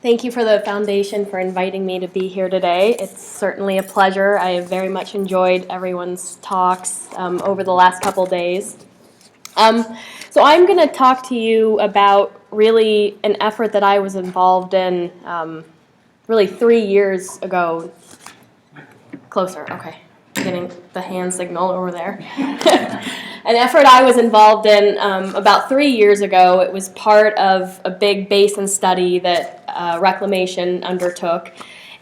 Thank you for the foundation for inviting me to be here today. It's certainly a pleasure. I have very much enjoyed everyone's talks over the last couple days. So I'm going to talk to you about really an effort that I was involved in really 3 years ago. Closer, okay. Getting the hand signal over there. An effort I was involved in about 3 years ago. It was part of a big basin study that Reclamation undertook.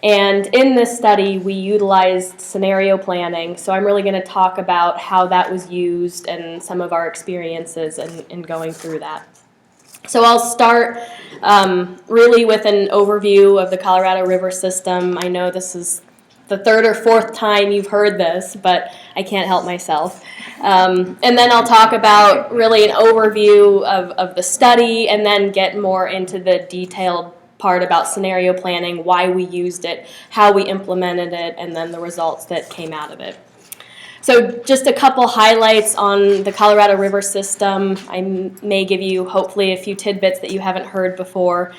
And in this study, we utilized scenario planning. So I'm really going to talk about how that was used and some of our experiences in going through that. So I'll start really with an overview of the Colorado River system. I know this is the third or fourth time you've heard this, but I can't help myself. And then I'll talk about really an overview of the study and then get more into the detailed part about scenario planning, why we used it, how we implemented it, and then the results that came out of it. So just a couple highlights on the Colorado River system. I may give you hopefully a few tidbits that you haven't heard before.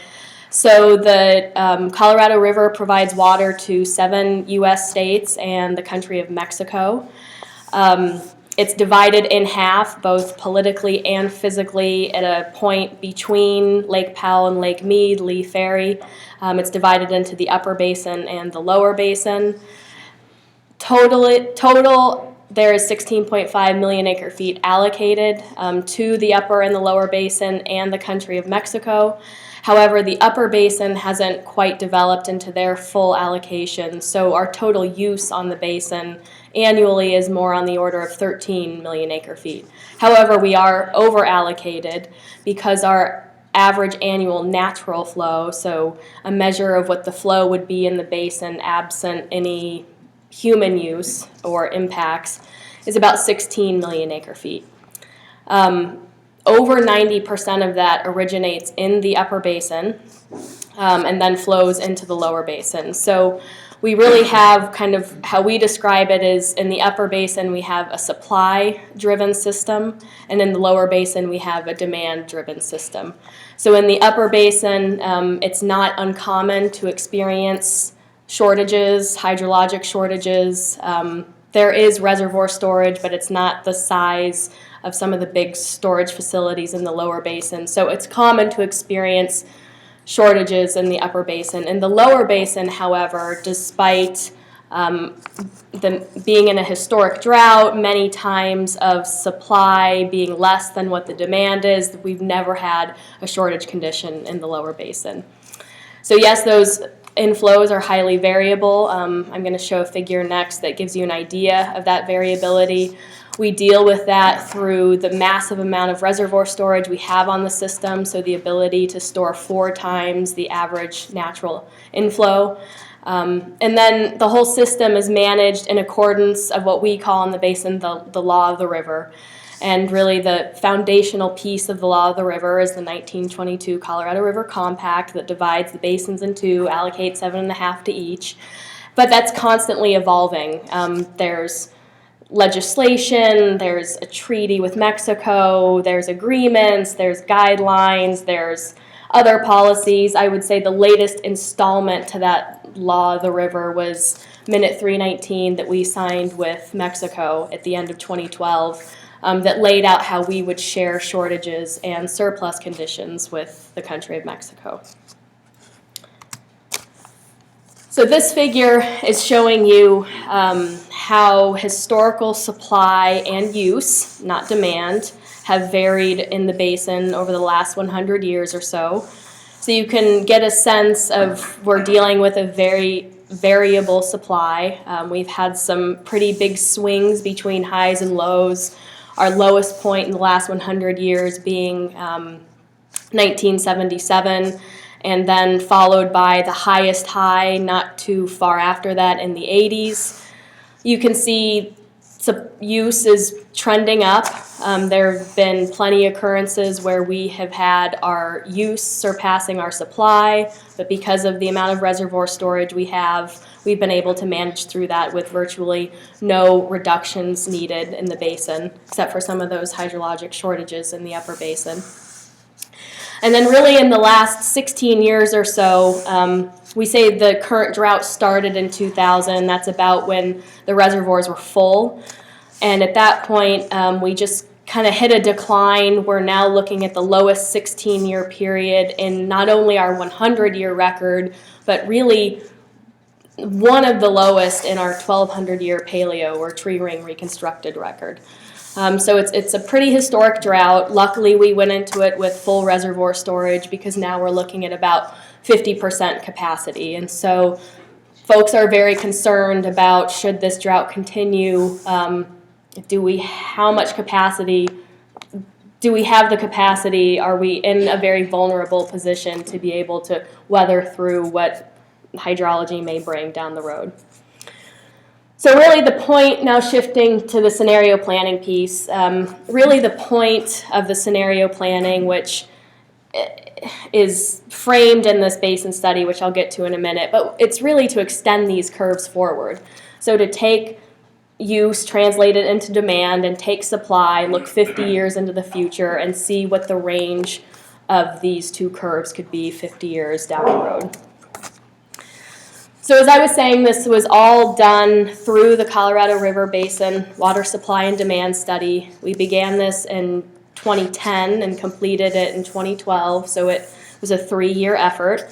So the Colorado River provides water to 7 U.S. states and the country of Mexico. It's divided in half, both politically and physically, at a point between Lake Powell and Lake Mead, Lee Ferry. It's divided into the upper basin and the lower basin. Total there is 16.5 million acre feet allocated to the upper and the lower basin and the country of Mexico. However, the upper basin hasn't quite developed into their full allocation, so our total use on the basin annually is more on the order of 13 million acre feet. However, we are over allocated because our average annual natural flow, so a measure of what the flow would be in the basin absent any human use or impacts, is about 16 million acre feet. Over 90% of that originates in the upper basin and then flows into the lower basin. So we really have kind of how we describe it is in the upper basin we have a supply-driven system, and in the lower basin we have a demand-driven system. So in the upper basin, it's not uncommon to experience shortages, hydrologic shortages. There is reservoir storage, but it's not the size of some of the big storage facilities in the lower basin. So it's common to experience shortages in the upper basin. In the lower basin, however, despite being in a historic drought, many times of supply being less than what the demand is, we've never had a shortage condition in the lower basin. So yes, those inflows are highly variable. I'm going to show a figure next that gives you an idea of that variability. We deal with that through the massive amount of reservoir storage we have on the system, so the ability to store 4 times the average natural inflow. And then the whole system is managed in accordance of what we call in the basin the law of the river. And really the foundational piece of the law of the river is the 1922 Colorado River Compact that divides the basins in two, allocates 7.5 to each. But that's constantly evolving. There's legislation, there's a treaty with Mexico, there's agreements, there's guidelines, there's other policies. I would say the latest installment to that law of the river was Minute 319 that we signed with Mexico at the end of 2012 that laid out how we would share shortages and surplus conditions with the country of Mexico. So this figure is showing you how historical supply and use, not demand, have varied in the basin over the last 100 years or so. So you can get a sense of we're dealing with a very variable supply. We've had some pretty big swings between highs and lows. Our lowest point in the last 100 years being 1977. And then followed by the highest high not too far after that in the 80s. You can see use is trending up. There have been plenty of occurrences where we have had our use surpassing our supply, but because of the amount of reservoir storage we have, we've been able to manage through that with virtually no reductions needed in the basin, except for some of those hydrologic shortages in the upper basin. And then really in the last 16 years or so, we say the current drought started in 2000. That's about when the reservoirs were full. And at that point, we just kind of hit a decline. We're now looking at the lowest 16-year period in not only our 100-year record, but really one of the lowest in our 1,200-year paleo or tree ring reconstructed record. So it's a pretty historic drought. Luckily, we went into it with full reservoir storage because now we're looking at about 50% capacity. And so folks are very concerned about, should this drought continue? How much capacity? Do we have the capacity? Are we in a very vulnerable position to be able to weather through what hydrology may bring down the road? So really the point, now shifting to the scenario planning piece, really the point of the scenario planning, which is framed in this basin study, which I'll get to in a minute, but it's really to extend these curves forward. So to take use, translate it into demand, and take supply, look 50 years into the future, and see what the range of these two curves could be 50 years down the road. So as I was saying, this was all done through the Colorado River Basin Water Supply and Demand Study. We began this in 2010 and completed it in 2012, so it was a 3-year effort.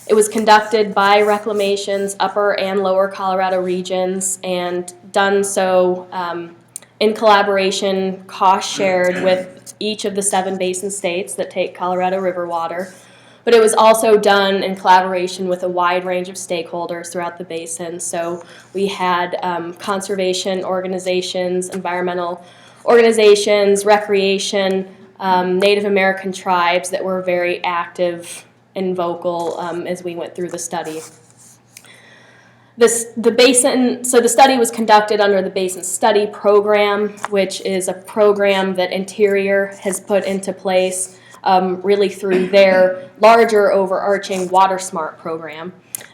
It was conducted by Reclamation's upper and lower Colorado regions and done so in collaboration, cost shared with each of the 7 basin states that take Colorado River water. But it was also done in collaboration with a wide range of stakeholders throughout the basin. So we had conservation organizations, environmental organizations, recreation, Native American tribes that were very active and vocal as we went through the study. So the study was conducted under the Basin Study program, which is a program that Interior has put into place really through their larger overarching Water Smart program.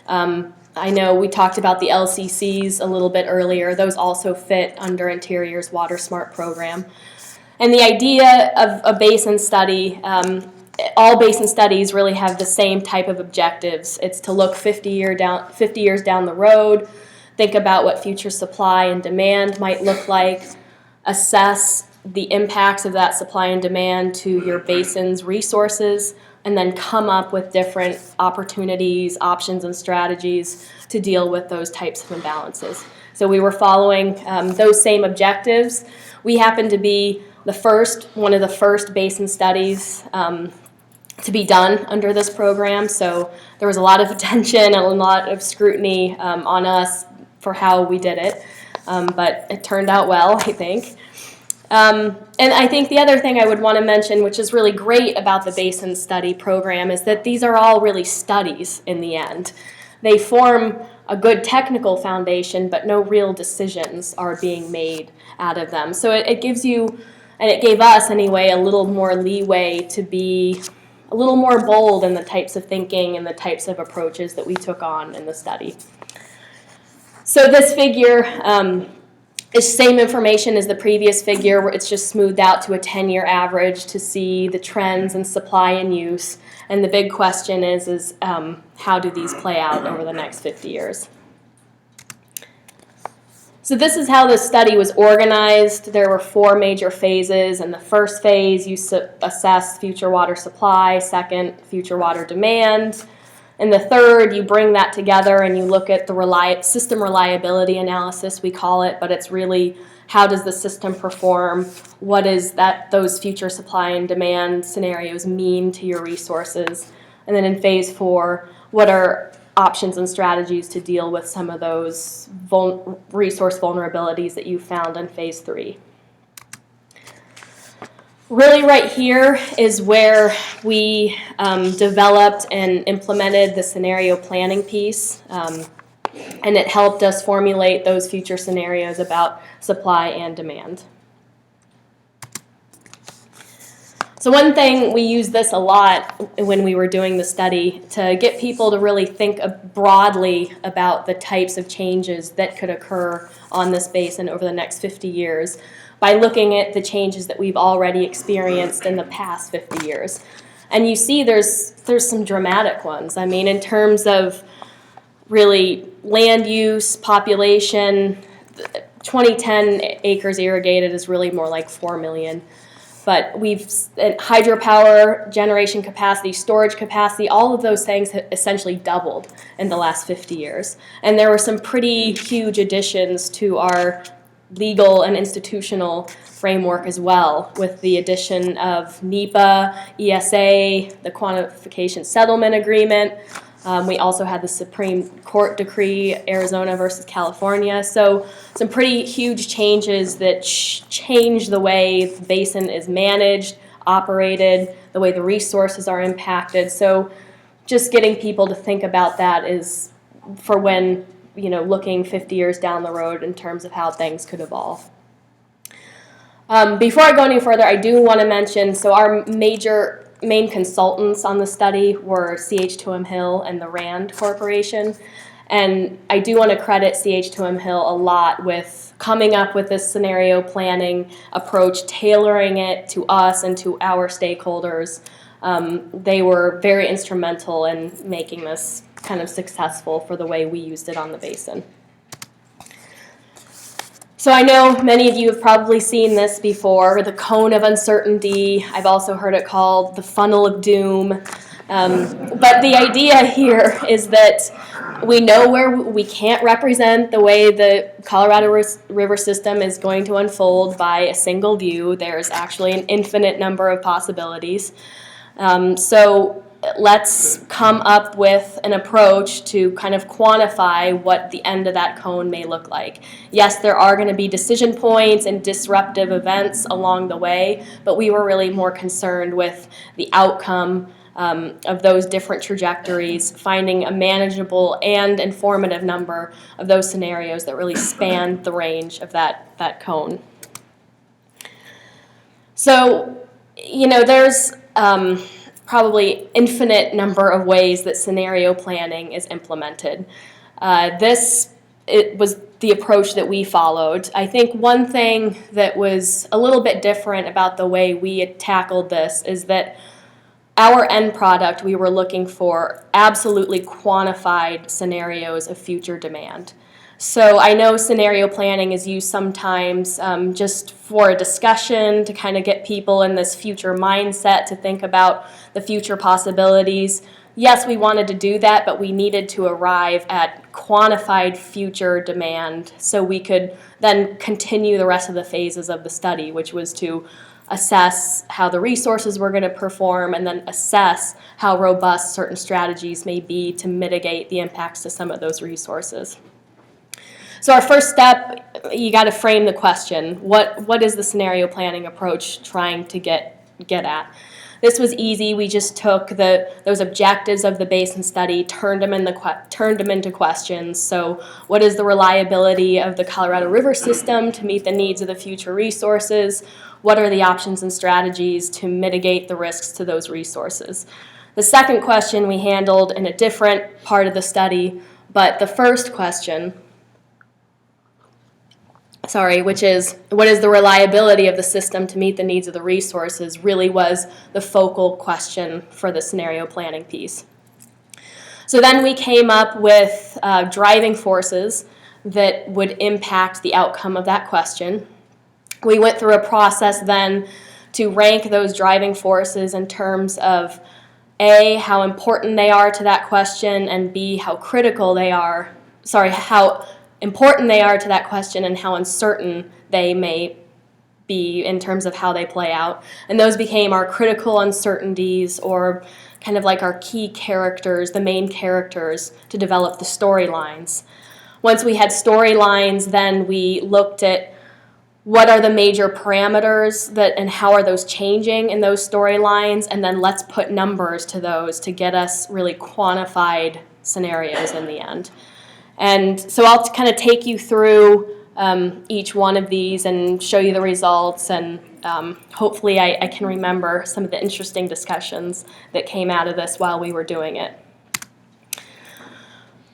I know we talked about the LCCs a little bit earlier. Those also fit under Interior's Water Smart program. And the idea of a basin study, all basin studies really have the same type of objectives. It's to look 50 years down the road, think about what future supply and demand might look like, assess the impacts of that supply and demand to your basin's resources, and then come up with different opportunities, options, and strategies to deal with those types of imbalances. So we were following those same objectives. We happen to be one of the first basin studies to be done under this program, so there was a lot of attention and a lot of scrutiny on us for how we did it, but it turned out well, I think. And I think the other thing I would want to mention, which is really great about the Basin Study program, is that these are all really studies in the end. They form a good technical foundation, but no real decisions are being made out of them. So it gives you, and it gave us anyway, a little more leeway to be a little more bold in the types of thinking and the types of approaches that we took on in the study. So this figure is same information as the previous figure, where it's just smoothed out to a 10-year average to see the trends in supply and use. And the big question is how do these play out over the next 50 years? So this is how the study was organized. There were 4 major phases. In the first phase, you assess future water supply. Second, future water demand. In the third, you bring that together and you look at the system reliability analysis, we call it, but it's really how does the system perform? What is that those future supply and demand scenarios mean to your resources? And then in phase 4, what are options and strategies to deal with some of those resource vulnerabilities that you found in phase 3. Really right here is where we developed and implemented the scenario planning piece, and it helped us formulate those future scenarios about supply and demand. So one thing, we used this a lot when we were doing the study to get people to really think broadly about the types of changes that could occur on this basin over the next 50 years by looking at the changes that we've already experienced in the past 50 years. And you see there's some dramatic ones. I mean, in terms of really land use, population, 2010 acres irrigated is really more like 4 million. But hydropower, generation capacity, storage capacity, all of those things have essentially doubled in the last 50 years. And there were some pretty huge additions to our legal and institutional framework as well, with the addition of NEPA, ESA, the Quantification Settlement Agreement. We also had the Supreme Court decree, Arizona versus California. So some pretty huge changes that change the way the basin is managed, operated, the way the resources are impacted. So just getting people to think about that is for when, looking 50 years down the road in terms of how things could evolve. Before I go any further, I do want to mention, so our main consultants on the study were CH2M Hill and the RAND Corporation. And I do want to credit CH2M Hill a lot with coming up with this scenario planning approach, tailoring it to us and to our stakeholders. They were very instrumental in making this kind of successful for the way we used it on the basin. So I know many of you have probably seen this before, the cone of uncertainty. I've also heard it called the funnel of doom. But the idea here is that we know where we can't represent the way the Colorado River system is going to unfold by a single view. There's actually an infinite number of possibilities. So let's come up with an approach to kind of quantify what the end of that cone may look like. Yes, there are going to be decision points and disruptive events along the way, but we were really more concerned with the outcome of those different trajectories, finding a manageable and informative number of those scenarios that really span the range of that cone. So, there's probably infinite number of ways that scenario planning is implemented. It was the approach that we followed. I think one thing that was a little bit different about the way we had tackled this is that our end product, we were looking for absolutely quantified scenarios of future demand. So I know scenario planning is used sometimes just for a discussion to kind of get people in this future mindset to think about the future possibilities. Yes, we wanted to do that, but we needed to arrive at quantified future demand so we could then continue the rest of the phases of the study, which was to assess how the resources were going to perform and then assess how robust certain strategies may be to mitigate the impacts to some of those resources. So our first step, you got to frame the question. What is the scenario planning approach trying to get at? This was easy. We just took those objectives of the Basin Study, turned them into questions. So what is the reliability of the Colorado River system to meet the needs of the future resources? What are the options and strategies to mitigate the risks to those resources? The second question we handled in a different part of the study, but the first question, which is what is the reliability of the system to meet the needs of the resources, really was the focal question for the scenario planning piece. So then we came up with driving forces that would impact the outcome of that question. We went through a process then to rank those driving forces in terms of A, how important they are to that question, and B, how important they are to that question and how uncertain they may be in terms of how they play out. And those became our critical uncertainties, or kind of like our key characters, the main characters, to develop the storylines. Once we had storylines, then we looked at what are the major parameters and how are those changing in those storylines, and then let's put numbers to those to get us really quantified scenarios in the end. And so I'll kind of take you through each one of these and show you the results, and hopefully I can remember some of the interesting discussions that came out of this while we were doing it.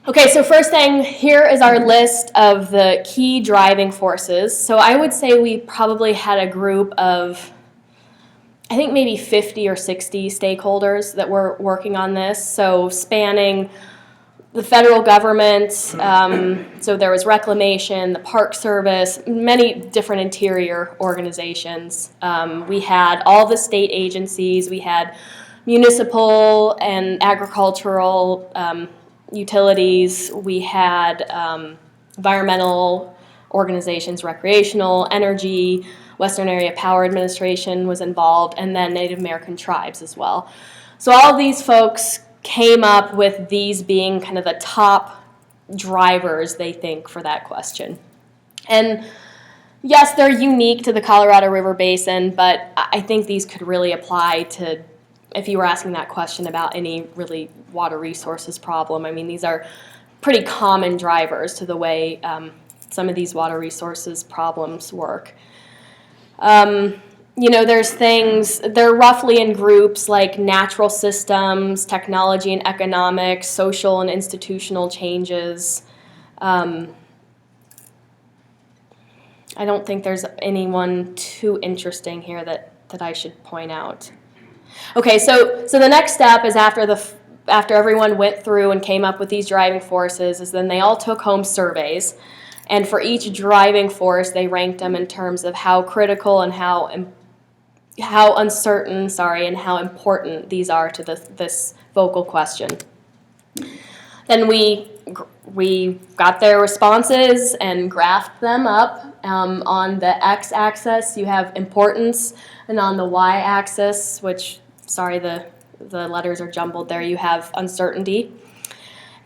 Okay, so first thing, here is our list of the key driving forces. So I would say we probably had a group of I think maybe 50 or 60 stakeholders that were working on this, so spanning the federal government, so there was Reclamation, the Park Service, many different interior organizations. We had all the state agencies, we had municipal and agricultural utilities, we had environmental organizations, recreational, energy, Western Area Power Administration was involved, and then Native American tribes as well. So all of these folks came up with these being kind of the top drivers, they think, for that question. And yes, they're unique to the Colorado River Basin, but I think these could really apply to, if you were asking that question about any really water resources problem. I mean, these are pretty common drivers to the way some of these water resources problems work. There's things, they're roughly in groups like natural systems, technology and economics, social and institutional changes. I don't think there's anyone too interesting here that I should point out. Okay, so the next step is after everyone went through and came up with these driving forces, is then they all took home surveys. And for each driving force, they ranked them in terms of how critical and how uncertain, and how important these are to this vocal question. Then we got their responses and graphed them up. On the x-axis, you have importance, and on the y-axis, which, the letters are jumbled there, you have uncertainty.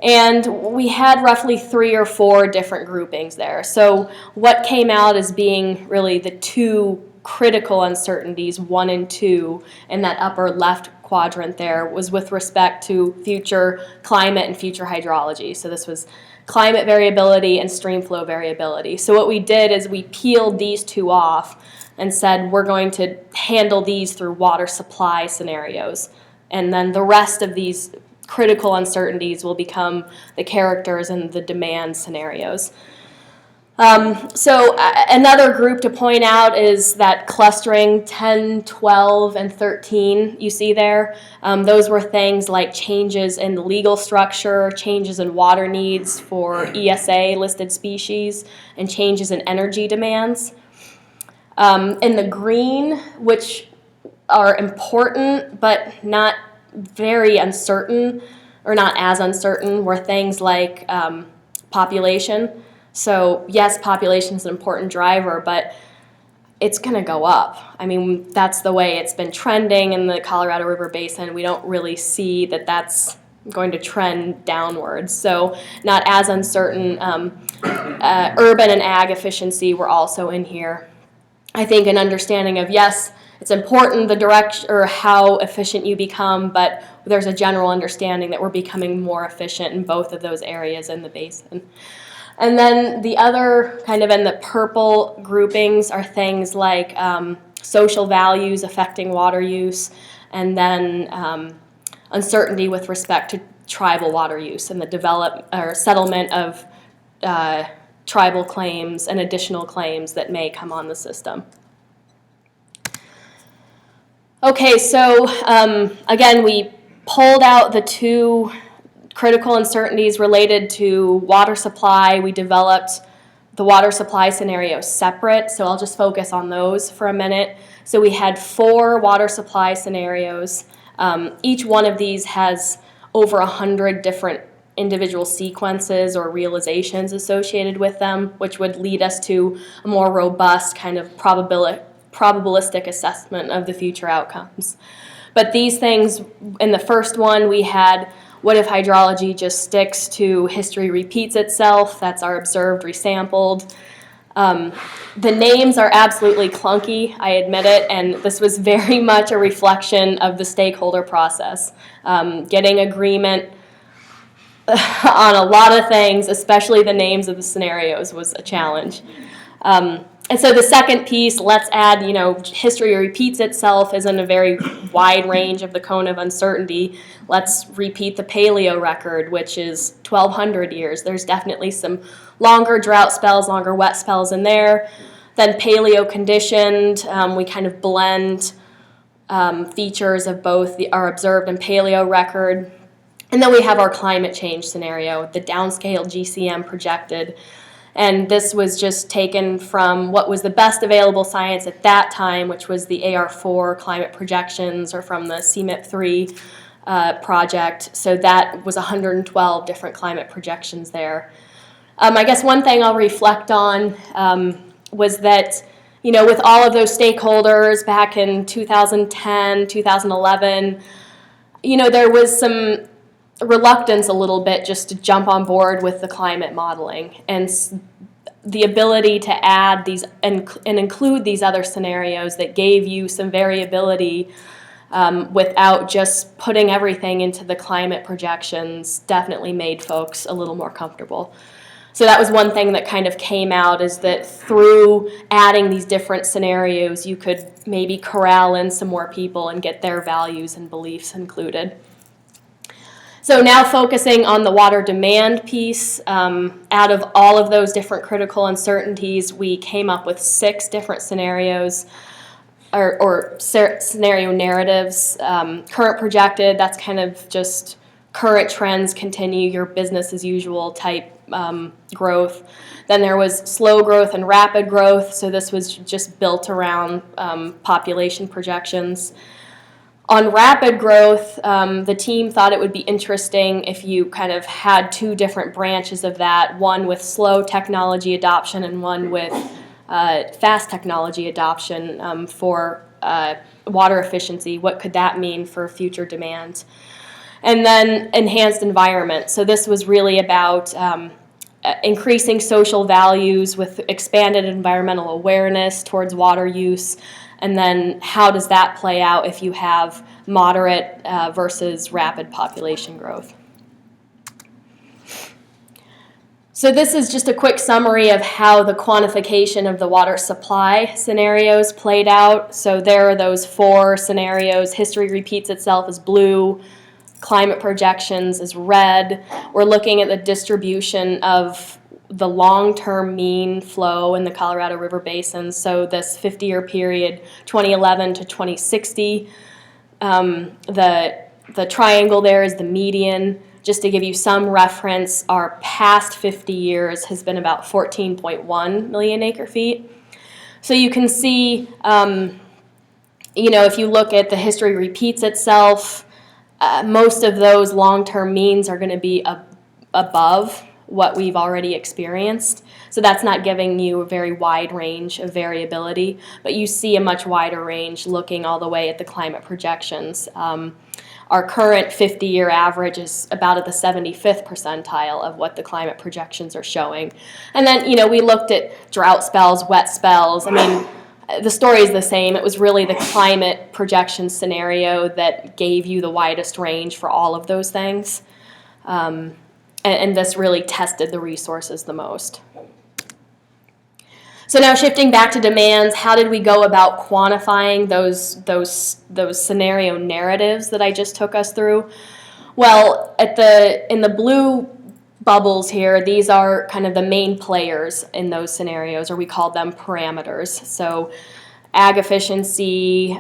And we had roughly 3 or 4 different groupings there. So what came out as being really the 2 critical uncertainties, 1 and 2, in that upper left quadrant there, was with respect to future climate and future hydrology. So this was climate variability and stream flow variability. So what we did is we peeled these 2 off and said we're going to handle these through water supply scenarios. And then the rest of these critical uncertainties will become the characters and the demand scenarios. So another group to point out is that clustering 10, 12, and 13 you see there. Those were things like changes in the legal structure, changes in water needs for ESA listed species, and changes in energy demands. In the green, which are important but not very uncertain, or not as uncertain, were things like population. So yes, population is an important driver, but it's going to go up. I mean, that's the way it's been trending in the Colorado River Basin. We don't really see that that's going to trend downwards. So not as uncertain. Urban and ag efficiency were also in here. I think an understanding of, yes, it's important the direction or how efficient you become, but there's a general understanding that we're becoming more efficient in both of those areas in the basin. And then the other kind of in the purple groupings are things like social values affecting water use, and then uncertainty with respect to tribal water use and the settlement of tribal claims and additional claims that may come on the system. Okay, so again, we pulled out the 2 critical uncertainties related to water supply. We developed the water supply scenarios separate, so I'll just focus on those for a minute. So we had 4 water supply scenarios. Each one of these has over 100 different individual sequences or realizations associated with them, which would lead us to a more robust kind of probabilistic assessment of the future outcomes. But these things, in the first one, we had, what if hydrology just sticks to history repeats itself? That's our observed resampled. The names are absolutely clunky, I admit it, and this was very much a reflection of the stakeholder process. Getting agreement on a lot of things, especially the names of the scenarios, was a challenge. And so the second piece, let's add, history repeats itself is in a very wide range of the cone of uncertainty. Let's repeat the paleo record, which is 1,200 years. There's definitely some longer drought spells, longer wet spells in there. Then paleo conditioned, we kind of blend features of both our observed and paleo record. And then we have our climate change scenario, the downscale GCM projected. And this was just taken from what was the best available science at that time, which was the AR4 climate projections, or from the CMIP3 project. So that was 112 different climate projections there. I guess one thing I'll reflect on was that, with all of those stakeholders back in 2010, 2011, there was some reluctance a little bit just to jump on board with the climate modeling, and the ability to add these and include these other scenarios that gave you some variability without just putting everything into the climate projections definitely made folks a little more comfortable. So that was one thing that kind of came out, is that through adding these different scenarios, you could maybe corral in some more people and get their values and beliefs included. So now focusing on the water demand piece, out of all of those different critical uncertainties, we came up with 6 different scenarios or scenario narratives. Current projected, that's kind of just current trends continue, your business as usual type growth. Then there was slow growth and rapid growth, so this was just built around population projections. On rapid growth, the team thought it would be interesting if you kind of had 2 different branches of that, one with slow technology adoption and one with fast technology adoption for water efficiency. What could that mean for future demand? And then enhanced environment. So this was really about increasing social values with expanded environmental awareness towards water use. And then how does that play out if you have moderate versus rapid population growth? So this is just a quick summary of how the quantification of the water supply scenarios played out. So there are those 4 scenarios. History repeats itself as blue. Climate projections is red. We're looking at the distribution of the long-term mean flow in the Colorado River Basin. So this 50-year period, 2011 to 2060. The triangle there is the median. Just to give you some reference, our past 50 years has been about 14.1 million acre feet. So you can see, if you look at the history repeats itself, most of those long-term means are going to be above what we've already experienced. So that's not giving you a very wide range of variability, but you see a much wider range looking all the way at the climate projections. Our current 50-year average is about at the 75th percentile of what the climate projections are showing. And then, we looked at drought spells, wet spells. I mean, the story is the same. It was really the climate projection scenario that gave you the widest range for all of those things. And this really tested the resources the most. So now shifting back to demands, how did we go about quantifying those scenario narratives that I just took us through? Well, in the blue bubbles here, these are kind of the main players in those scenarios, or we call them parameters. So ag efficiency,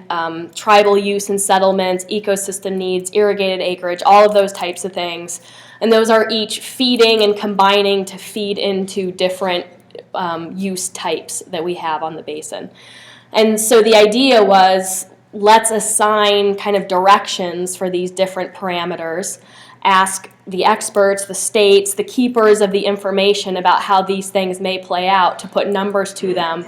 tribal use and settlements, ecosystem needs, irrigated acreage, all of those types of things. And those are each feeding and combining to feed into different use types that we have on the basin. And so the idea was, let's assign kind of directions for these different parameters, ask the experts, the states, the keepers of the information about how these things may play out, to put numbers to them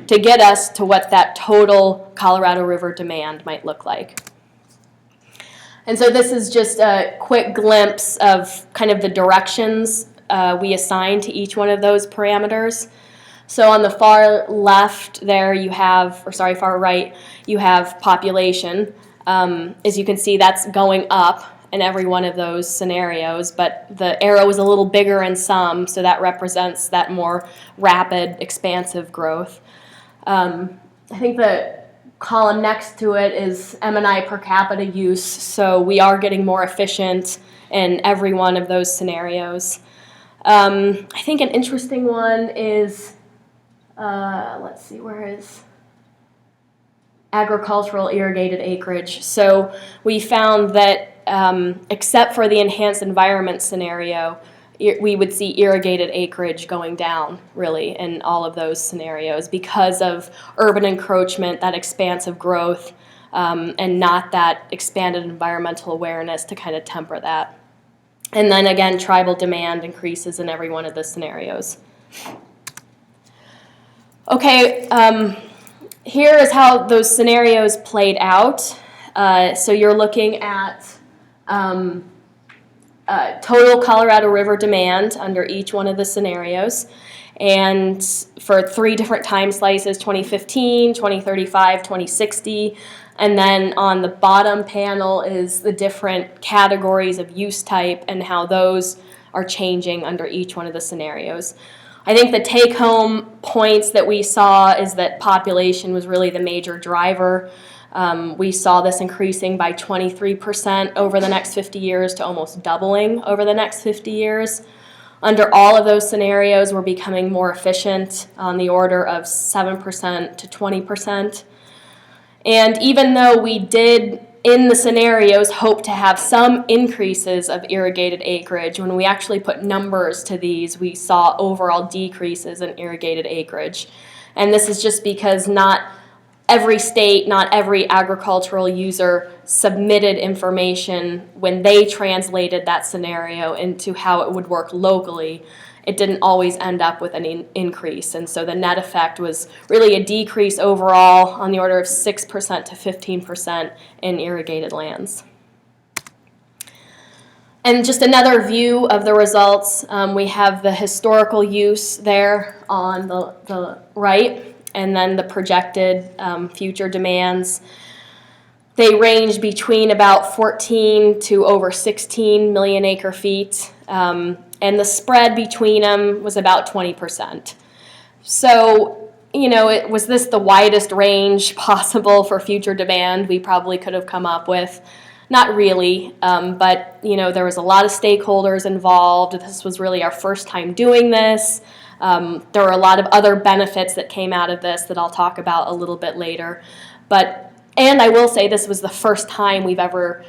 to get us to what that total Colorado River demand might look like. And so this is just a quick glimpse of kind of the directions we assign to each one of those parameters. So on the far left there far right, you have population. As you can see, that's going up in every one of those scenarios, but the arrow is a little bigger in some, so that represents that more rapid, expansive growth. I think the column next to it is M&I per capita use, so we are getting more efficient in every one of those scenarios. I think an interesting one is, let's see, where is... agricultural irrigated acreage. So we found that except for the enhanced environment scenario, we would see irrigated acreage going down, really, in all of those scenarios because of urban encroachment, that expansive growth, and not that expanded environmental awareness to kind of temper that. And then again, tribal demand increases in every one of the scenarios. Okay, here is how those scenarios played out. So you're looking at total Colorado River demand under each one of the scenarios. And for 3 different time slices, 2015, 2035, 2060. And then on the bottom panel is the different categories of use type and how those are changing under each one of the scenarios. I think the take-home points that we saw is that population was really the major driver. We saw this increasing by 23% over the next 50 years to almost doubling over the next 50 years. Under all of those scenarios, we're becoming more efficient on the order of 7% to 20%. And even though we did, in the scenarios, hope to have some increases of irrigated acreage, when we actually put numbers to these, we saw overall decreases in irrigated acreage. And this is just because not every state, not every agricultural user submitted information when they translated that scenario into how it would work locally. It didn't always end up with an increase. And so the net effect was really a decrease overall on the order of 6% to 15% in irrigated lands. And just another view of the results, we have the historical use there on the right, and then the projected future demands. They range between about 14 to over 16 million acre feet. And the spread between them was about 20%. So, was this the widest range possible for future demand we probably could have come up with? Not really, but, there was a lot of stakeholders involved. This was really our first time doing this. There were a lot of other benefits that came out of this that I'll talk about a little bit later. And I will say this was the first time we've ever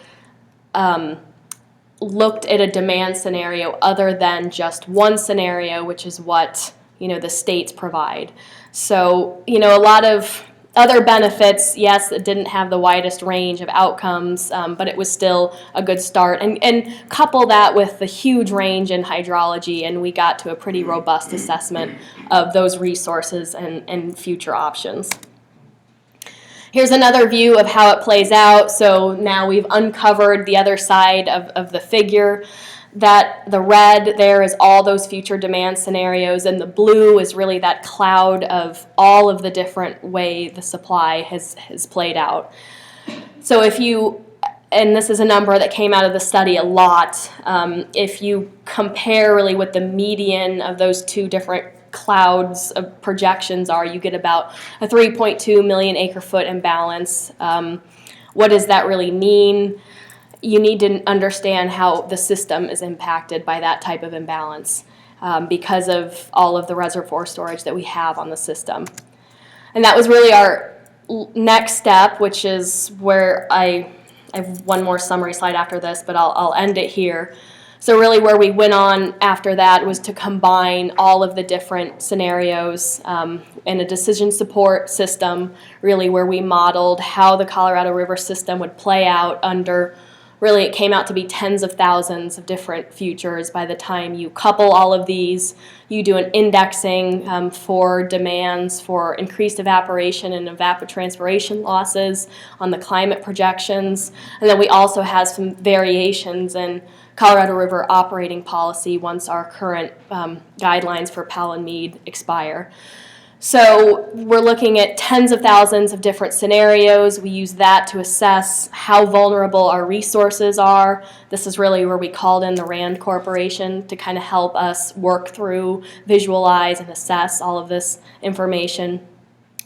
looked at a demand scenario other than just one scenario, which is what the states provide. So a lot of other benefits, yes, it didn't have the widest range of outcomes, but it was still a good start. And couple that with the huge range in hydrology, and we got to a pretty robust assessment of those resources and future options. Here's another view of how it plays out. So now we've uncovered the other side of the figure. That the red there is all those future demand scenarios, and the blue is really that cloud of all of the different way the supply has played out. So and this is a number that came out of the study a lot, if you compare really what the median of those two different clouds of projections are, you get about a 3.2 million acre foot imbalance. What does that really mean? You need to understand how the system is impacted by that type of imbalance because of all of the reservoir storage that we have on the system. And that was really our next step, which is where I have one more summary slide after this, but I'll end it here. So really where we went on after that was to combine all of the different scenarios in a decision support system, really where we modeled how the Colorado River system would play out under, really it came out to be tens of thousands of different futures by the time you couple all of these. You do an indexing for demands for increased evaporation and evapotranspiration losses on the climate projections. And then we also have some variations in Colorado River operating policy once our current guidelines for Powell and Meade expire. So we're looking at tens of thousands of different scenarios. We use that to assess how vulnerable our resources are. This is really where we called in the RAND Corporation to kind of help us work through, visualize, and assess all of this information.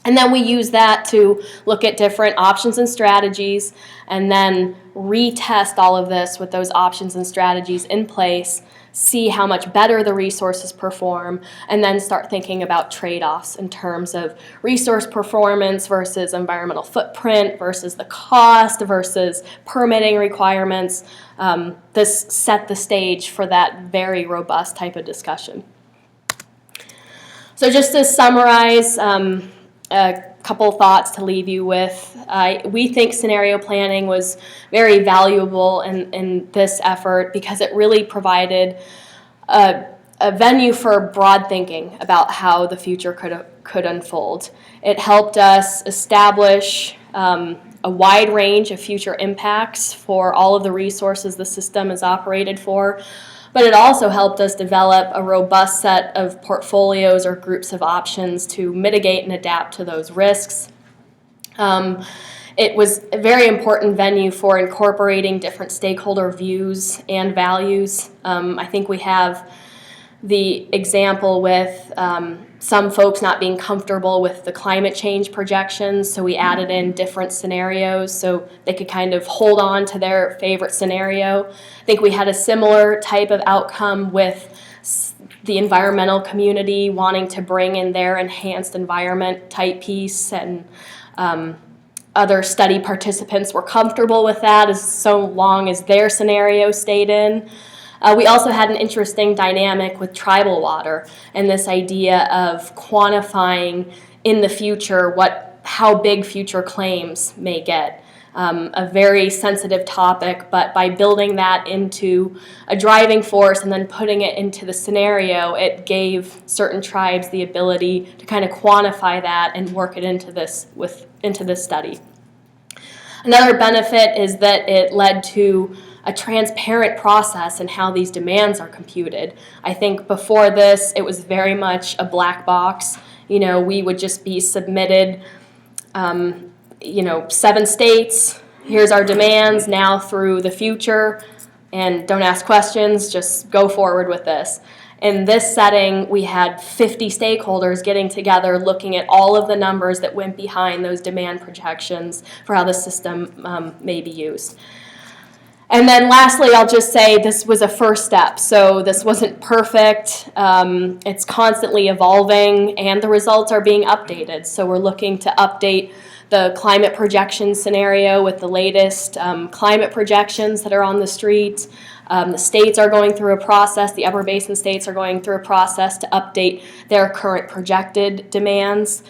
And then we use that to look at different options and strategies and then retest all of this with those options and strategies in place see how much better the resources perform, and then start thinking about trade-offs in terms of resource performance versus environmental footprint versus the cost versus permitting requirements. This set the stage for that very robust type of discussion. So just to summarize, a couple thoughts to leave you with. We think scenario planning was very valuable in this effort because it really provided a venue for broad thinking about how the future could unfold. It helped us establish a wide range of future impacts for all of the resources the system is operated for, but it also helped us develop a robust set of portfolios or groups of options to mitigate and adapt to those risks. It was a very important venue for incorporating different stakeholder views and values. I think we have the example with some folks not being comfortable with the climate change projections, so we added in different scenarios so they could kind of hold on to their favorite scenario. I think we had a similar type of outcome with the environmental community wanting to bring in their enhanced environment type piece, and other study participants were comfortable with that as so long as their scenario stayed in. We also had an interesting dynamic with tribal water and this idea of quantifying in the future how big future claims may get. A very sensitive topic, but by building that into a driving force and then putting it into the scenario, it gave certain tribes the ability to kind of quantify that and work it into this study. Another benefit is that it led to a transparent process in how these demands are computed. I think before this, it was very much a black box. We would just be submitted 7 states, here's our demands now through the future, and don't ask questions, just go forward with this. In this setting, we had 50 stakeholders getting together, looking at all of the numbers that went behind those demand projections for how the system may be used. And then lastly, I'll just say this was a first step, so this wasn't perfect. It's constantly evolving, and the results are being updated. So we're looking to update the climate projection scenario with the latest climate projections that are on the street. The states are going through a process, the upper basin states are going through a process to update their current projected demands.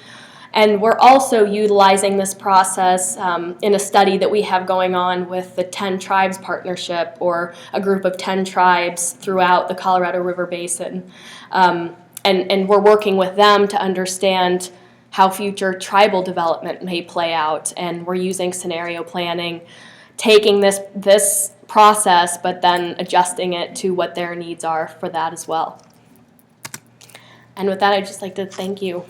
And we're also utilizing this process in a study that we have going on with the 10 Tribes Partnership, or a group of 10 tribes throughout the Colorado River Basin. And we're working with them to understand how future tribal development may play out. And we're using scenario planning, taking this process, but then adjusting it to what their needs are for that as well. And with that, I'd just like to thank you.